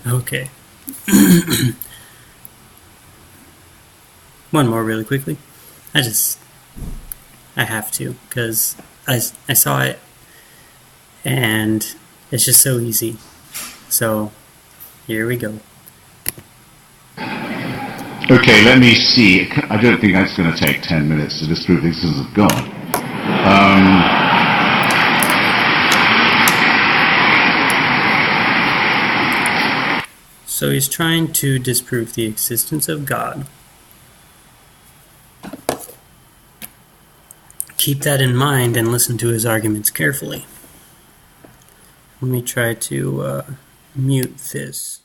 Okay. One more really quickly. I have to, because I saw it, and it's just so easy. So, here we go. Okay, let me see. I don't think that's going to take 10 minutes to disprove the existence of God. So he's trying to disprove the existence of God. Keep that in mind and listen to his arguments carefully. Let me try to mute this.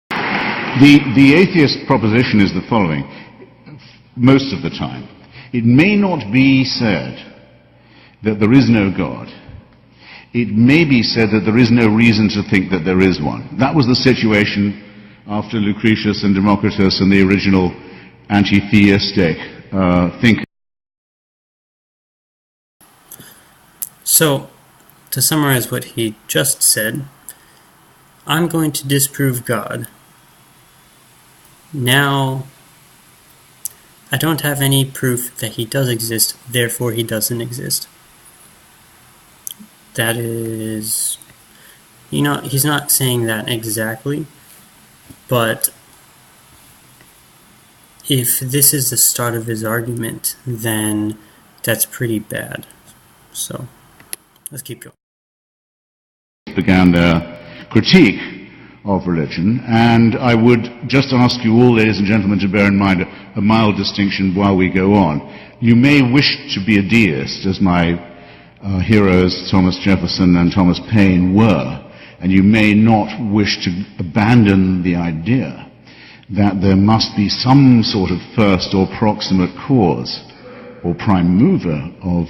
The atheist proposition is the following. Most of the time, it may not be said that there is no God. It may be said that there is no reason to think that there is one. That was the situation after Lucretius and Democritus and the original anti-theistic thinkers. So, to summarize what he just said, I'm going to disprove God. Now, I don't have any proof that he does exist, therefore he doesn't exist. That is, he's not saying that exactly, but if this is the start of his argument, then that's pretty bad. So, let's keep going. Began their critique of religion, and I would just ask you all, ladies and gentlemen, to bear in mind a mild distinction while we go on. You may wish to be a deist, as my heroes Thomas Jefferson and Thomas Paine were, and you may not wish to abandon the idea that there must be some sort of first or proximate cause or prime mover of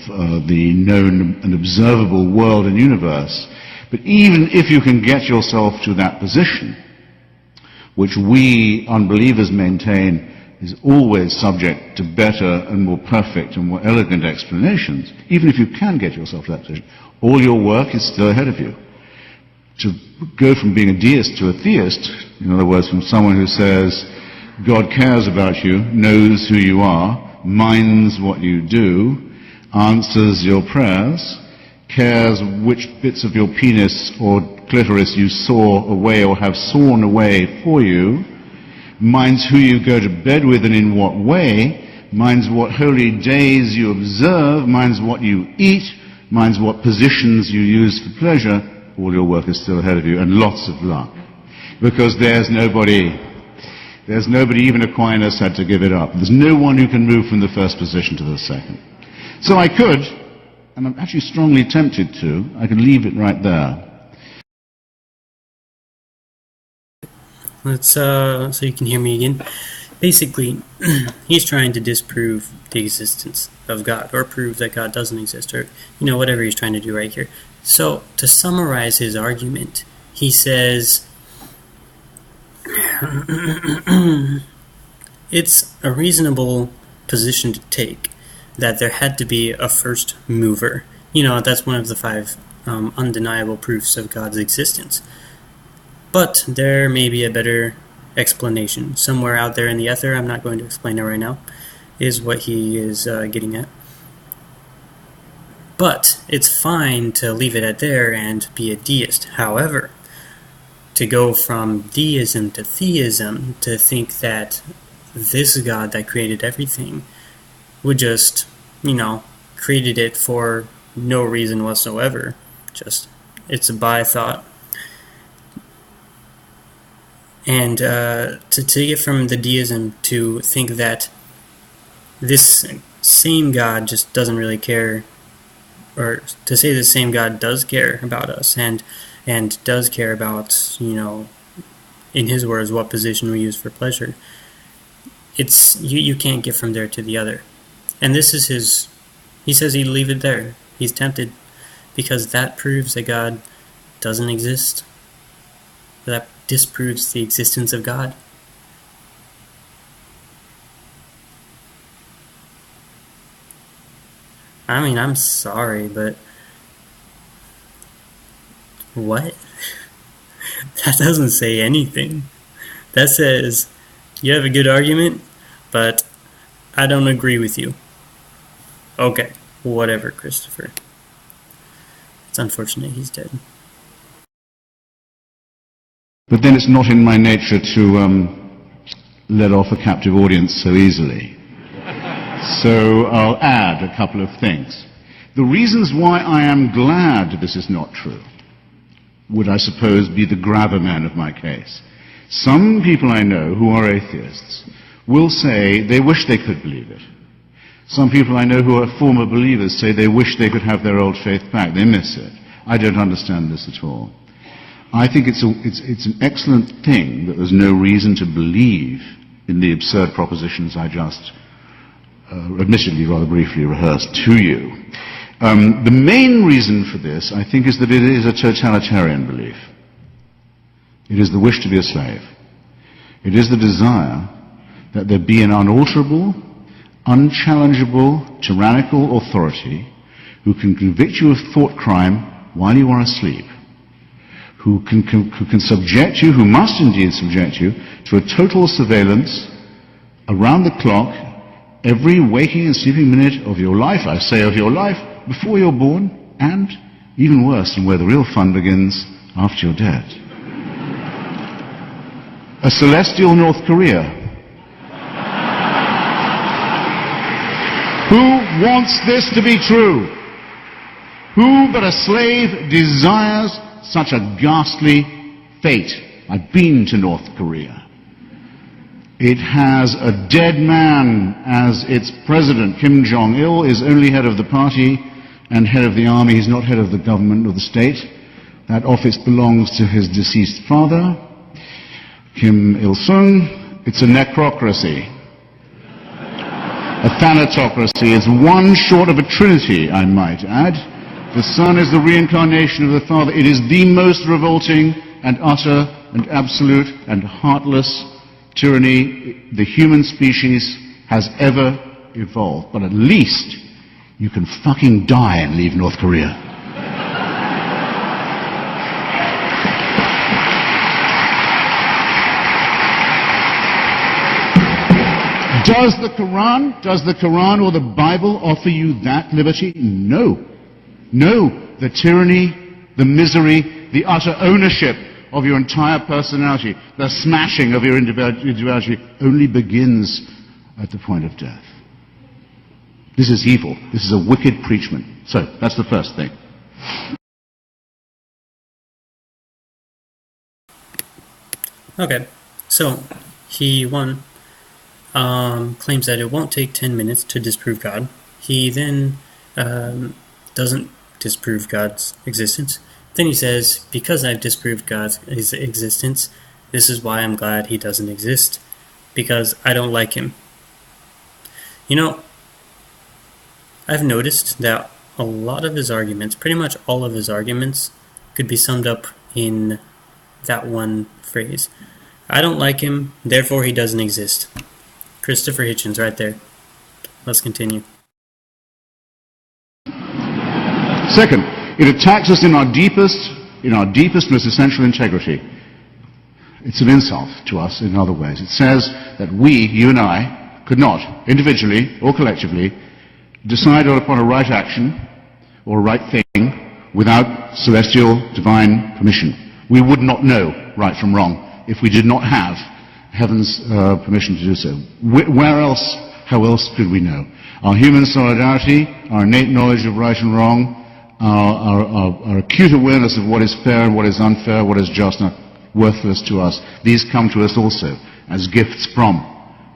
the known and observable world and universe. But even if you can get yourself to that position, which we unbelievers maintain is always subject to better and more perfect and more elegant explanations, even if you can get yourself to that position, all your work is still ahead of you. To go from being a deist to a theist, in other words, from someone who says, God cares about you, knows who you are, minds what you do, answers your prayers, cares which bits of your penis or clitoris you saw away or have sawn away for you, minds who you go to bed with and in what way, minds what holy days you observe, minds what you eat, minds what positions you use for pleasure. All your work is still ahead of you, and lots of luck. Because there's nobody, even Aquinas had to give it up. There's no one who can move from the first position to the second. So I could, and I'm actually strongly tempted to, I could leave it right there. Let's, so you can hear me again. Basically, he's trying to disprove the existence of God, or prove that God doesn't exist, or, whatever he's trying to do right here. So, to summarize his argument, he says, it's a reasonable position to take that there had to be a first mover. That's one of the 5 undeniable proofs of God's existence. But there may be a better explanation. Somewhere out there in the ether, I'm not going to explain it right now, is what he is getting at. But it's fine to leave it at there and be a deist. However, to go from deism to theism, to think that this God that created everything would just, created it for no reason whatsoever. Just, it's a by-thought. And to get from the deism to think that this same God just doesn't really care, or to say the same God does care about us and does care about, in his words, what position we use for pleasure, it's you can't get from there to the other. And this is he says he'd leave it there. He's tempted because that proves that God doesn't exist. That disproves the existence of God. I mean, I'm sorry, but what? That doesn't say anything. That says, you have a good argument, but I don't agree with you. Okay, whatever, Christopher. It's unfortunate he's dead. But then it's not in my nature to let off a captive audience so easily. So I'll add a couple of things. The reasons why I am glad this is not true would, I suppose, be the gravamen of my case. Some people I know who are atheists will say they wish they could believe it. Some people I know who are former believers say they wish they could have their old faith back. They miss it. I don't understand this at all. I think it's an excellent thing that there's no reason to believe in the absurd propositions I just admittedly rather briefly rehearsed to you. The main reason for this, I think, is that it is a totalitarian belief. It is the wish to be a slave. It is the desire that there be an unalterable, unchallengeable, tyrannical authority who can convict you of thought crime while you are asleep, who can subject you, who must indeed subject you, to a total surveillance around the clock, every waking and sleeping minute of your life, I say of your life, before you're born, and, even worse, and where the real fun begins, after you're dead. A celestial North Korea. Who wants this to be true? Who but a slave desires such a ghastly fate? I've been to North Korea. It has a dead man as its president. Kim Jong-il is only head of the party and head of the army. He's not head of the government or the state. That office belongs to his deceased father, Kim Il-sung. It's a necrocracy. A thanatocracy. It's one short of a trinity, I might add. The son is the reincarnation of the father. It is the most revolting and utter and absolute and heartless tyranny the human species has ever evolved. But at least you can fucking die and leave North Korea. Does the Quran or the Bible offer you that liberty? No. No. The tyranny, the misery, the utter ownership of your entire personality, the smashing of your individuality only begins at the point of death. This is evil. This is a wicked preachment. So, that's the first thing. Okay, so he claims that it won't take 10 minutes to disprove God. He then doesn't disprove God's existence. Then he says, because I've disproved God's existence, this is why I'm glad he doesn't exist, because I don't like him. You know, I've noticed that a lot of his arguments, pretty much all of his arguments, could be summed up in that one phrase. I don't like him, therefore he doesn't exist. Christopher Hitchens right there. Let's continue. Second, it attacks us in our deepest, most essential integrity. It's an insult to us in other ways. It says that we, you and I, could not, individually or collectively, decide upon a right action or a right thing without celestial divine permission. We would not know right from wrong if we did not have heaven's permission to do so. Where else, how else could we know? Our human solidarity, our innate knowledge of right and wrong, our acute awareness of what is fair and what is unfair, what is just and worthless to us, these come to us also as gifts from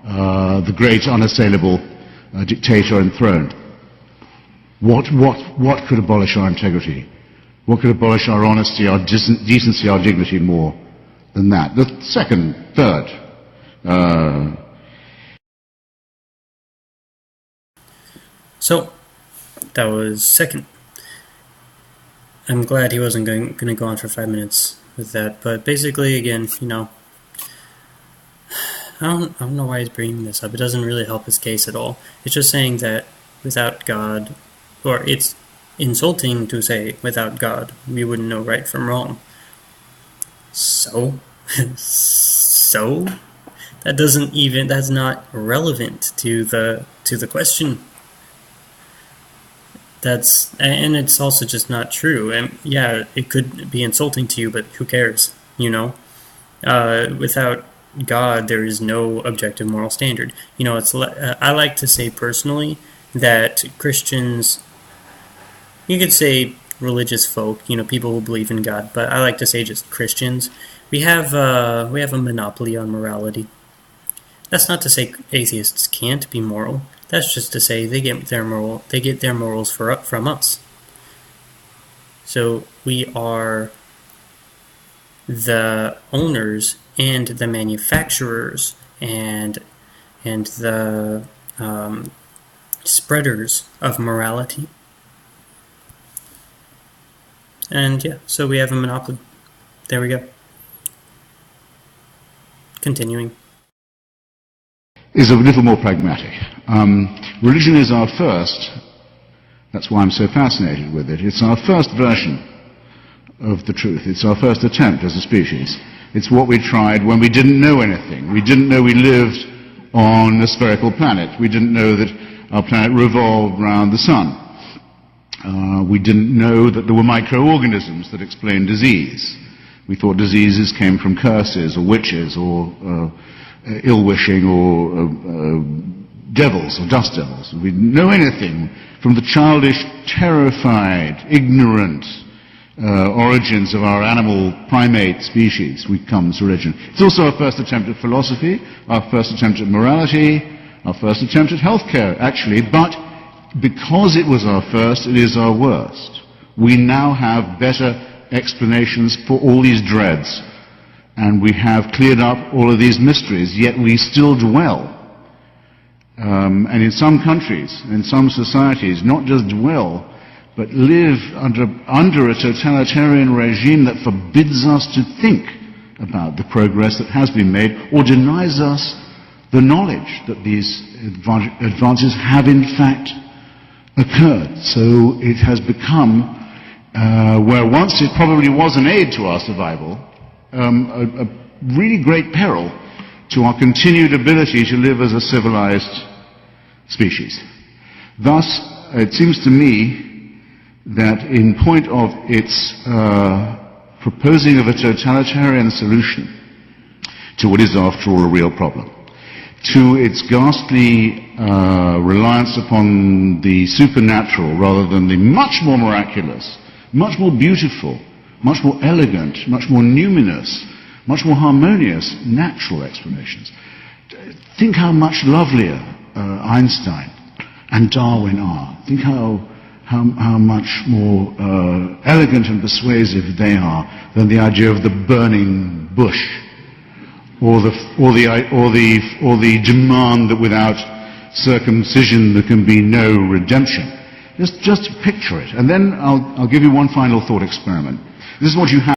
the great unassailable dictator enthroned. What could abolish our integrity? What could abolish our honesty, our decency, our dignity more than that? The third. So, that was second. I'm glad he wasn't going to go on for 5 minutes with that, but basically, again, you know, I don't know why he's bringing this up. It doesn't really help his case at all. It's just saying that without God, or it's insulting to say without God, we wouldn't know right from wrong. So? So? That's not relevant to the question. And it's also just not true. And yeah, it could be insulting to you, but who cares? Without God, there is no objective moral standard. I like to say personally that Christians, you could say religious folk, people who believe in God, but I like to say just Christians. We have a monopoly on morality. That's not to say atheists can't be moral. That's just to say they get their morals from us. So we are the owners and the manufacturers and the spreaders of morality. And yeah, so we have a monopoly. There we go. Continuing. Is a little more pragmatic. Religion is our first, that's why I'm so fascinated with it, it's our first version of the truth. It's our first attempt as a species. It's what we tried when we didn't know anything. We didn't know we lived on a spherical planet. We didn't know that our planet revolved around the sun. We didn't know that there were microorganisms that explained disease. We thought diseases came from curses or witches or ill-wishing or devils or dust devils. We didn't know anything from the childish, terrified, ignorant origins of our animal primate species. We come to religion. It's also our first attempt at philosophy, our first attempt at morality, our first attempt at healthcare, actually, but because it was our first, it is our worst. We now have better explanations for all these dreads, and we have cleared up all of these mysteries, yet we still dwell. And in some countries, in some societies, not just dwell, but live under a totalitarian regime that forbids us to think about the progress that has been made, or denies us the knowledge that these advances have in fact occurred. So it has become, where once it probably was an aid to our survival, a really great peril to our continued ability to live as a civilized species. Thus, it seems to me that in point of its proposing of a totalitarian solution to what is after all a real problem, to its ghastly reliance upon the supernatural rather than the much more miraculous, much more beautiful, much more elegant, much more numinous, much more harmonious natural explanations. Think how much lovelier Einstein and Darwin are. Think how much more elegant and persuasive they are than the idea of the burning bush, or the demand that without circumcision there can be no redemption. Just picture it, and then I'll give you one final thought experiment. This is what you have.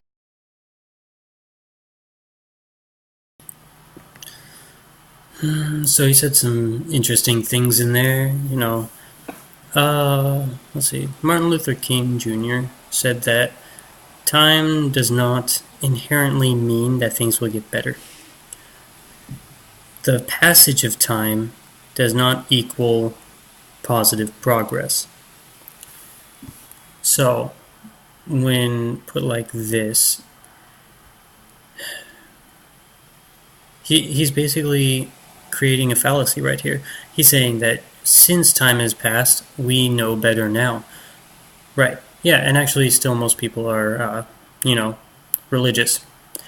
So he said some interesting things in there, let's see. Martin Luther King Jr. said that time does not inherently mean that things will get better. The passage of time does not equal positive progress. So, when put like this, he's basically creating a fallacy right here. He's saying that since time has passed, we know better now. Right. Yeah, and actually still most people are, religious.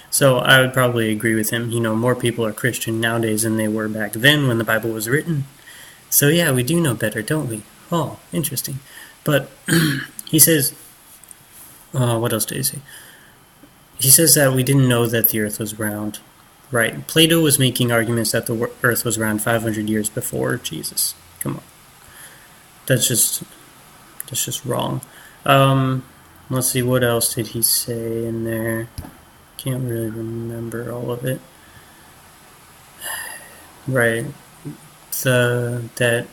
So I would probably agree with him. More people are Christian nowadays than they were back then when the Bible was written. So yeah, we do know better, don't we? Oh, interesting. But he says, what else did he say? He says that we didn't know that the earth was round. Right. Plato was making arguments that the earth was around 500 years before Jesus. Come on. That's just wrong. Let's see, what else did he say in there? Can't really remember all of it. Right. That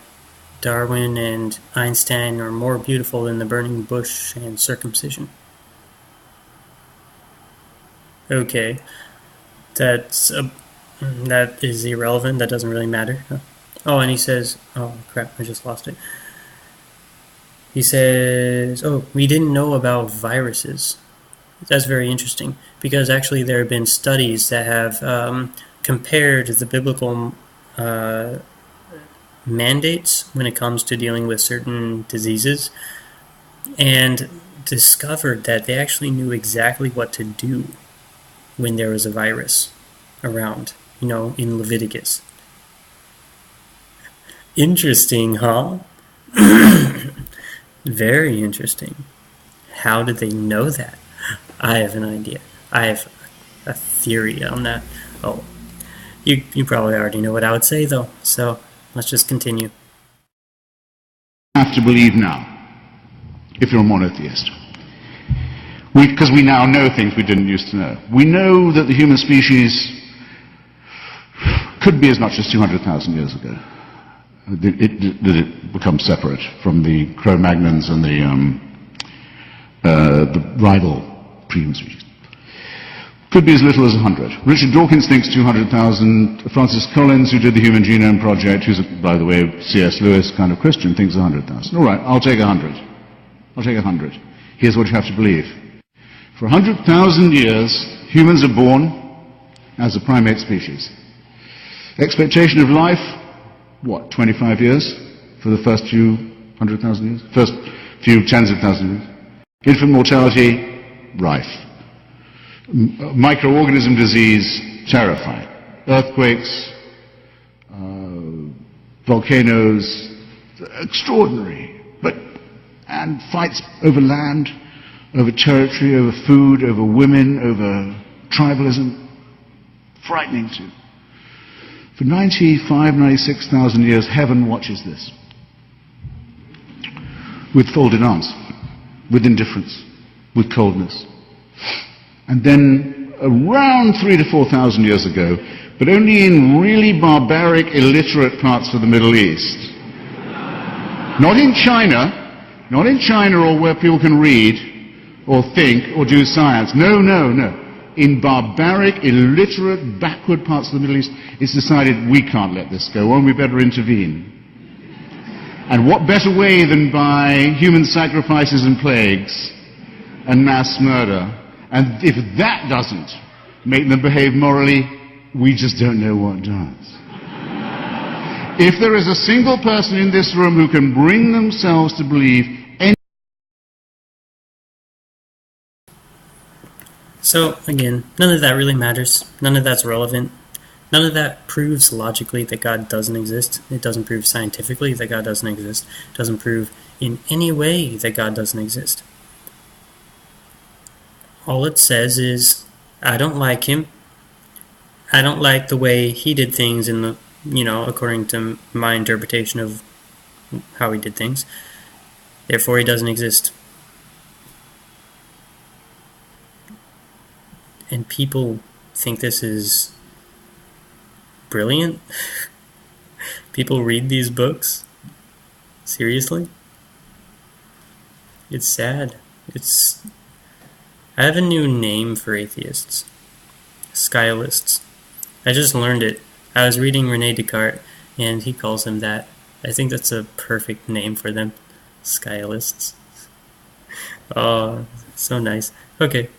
Darwin and Einstein are more beautiful than the burning bush and circumcision. Okay, that's that is irrelevant. That doesn't really matter. Oh, and he says, "Oh crap, I just lost it." He says, "Oh, we didn't know about viruses." That's very interesting because actually there have been studies that have compared the biblical uh, mandates when it comes to dealing with certain diseases and discovered that they actually knew exactly what to do when there was a virus around, in Leviticus. Interesting, huh? Very interesting. How did they know that? I have an idea. I have a theory on that. Oh, you probably already know what I would say, though, so let's just continue. Have to believe now, if you're a monotheist. Because we now know things we didn't used to know. We know that the human species could be as much as 200,000 years ago. It becomes separate from the Cro-Magnons and the rival prehuman species. Could be as little as 100. Richard Dawkins thinks 200,000. Francis Collins, who did the Human Genome Project, who's, by the way, C.S. Lewis kind of Christian, thinks 100,000. All right, I'll take 100. I'll take 100. Here's what you have to believe. For 100,000 years, humans are born as a primate species. Expectation of life, what, 25 years for the first few 100,000 years? First few tens of thousands of years. Infant mortality, rife. Microorganism disease, terrifying. Earthquakes, volcanoes, extraordinary. And fights over land, over territory, over food, over women, over tribalism. Frightening too. For 95, 96,000 years, heaven watches this. With folded arms, with indifference, with coldness. And then around 3,000 to 4,000 years ago, but only in really barbaric, illiterate parts of the Middle East. Not in China or where people can read or think or do science. No. In barbaric, illiterate, backward parts of the Middle East, it's decided we can't let this go on, we better intervene. And what better way than by human sacrifices and plagues and mass murder? And if that doesn't make them behave morally, we just don't know what does. If there is a single person in this room who can bring themselves to believe any... So, again, none of that really matters. None of that's relevant. None of that proves logically that God doesn't exist. It doesn't prove scientifically that God doesn't exist. It doesn't prove in any way that God doesn't exist. All it says is, I don't like him. I don't like the way he did things in the, according to my interpretation of how he did things. Therefore, he doesn't exist. And people think this is brilliant. People read these books. Seriously? It's sad. I have a new name for atheists. Sciolists. I just learned it. I was reading René Descartes, and he calls them that. I think that's a perfect name for them. Sciolists. Oh, so nice. Okay.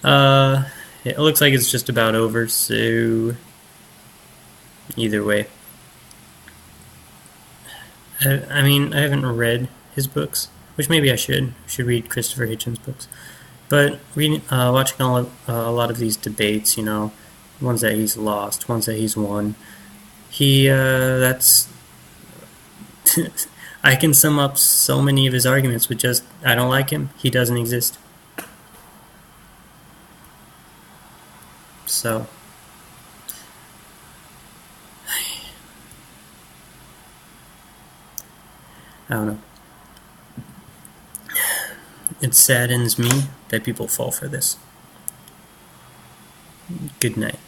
It looks like it's just about over, so either way. I haven't read his books, which maybe I should. I should read Christopher Hitchen's books. But watching a lot of these debates, ones that he's lost, ones that he's won, that's... I can sum up so many of his arguments with just, I don't like him, he doesn't exist. So... I don't know. It saddens me that people fall for this. Good night.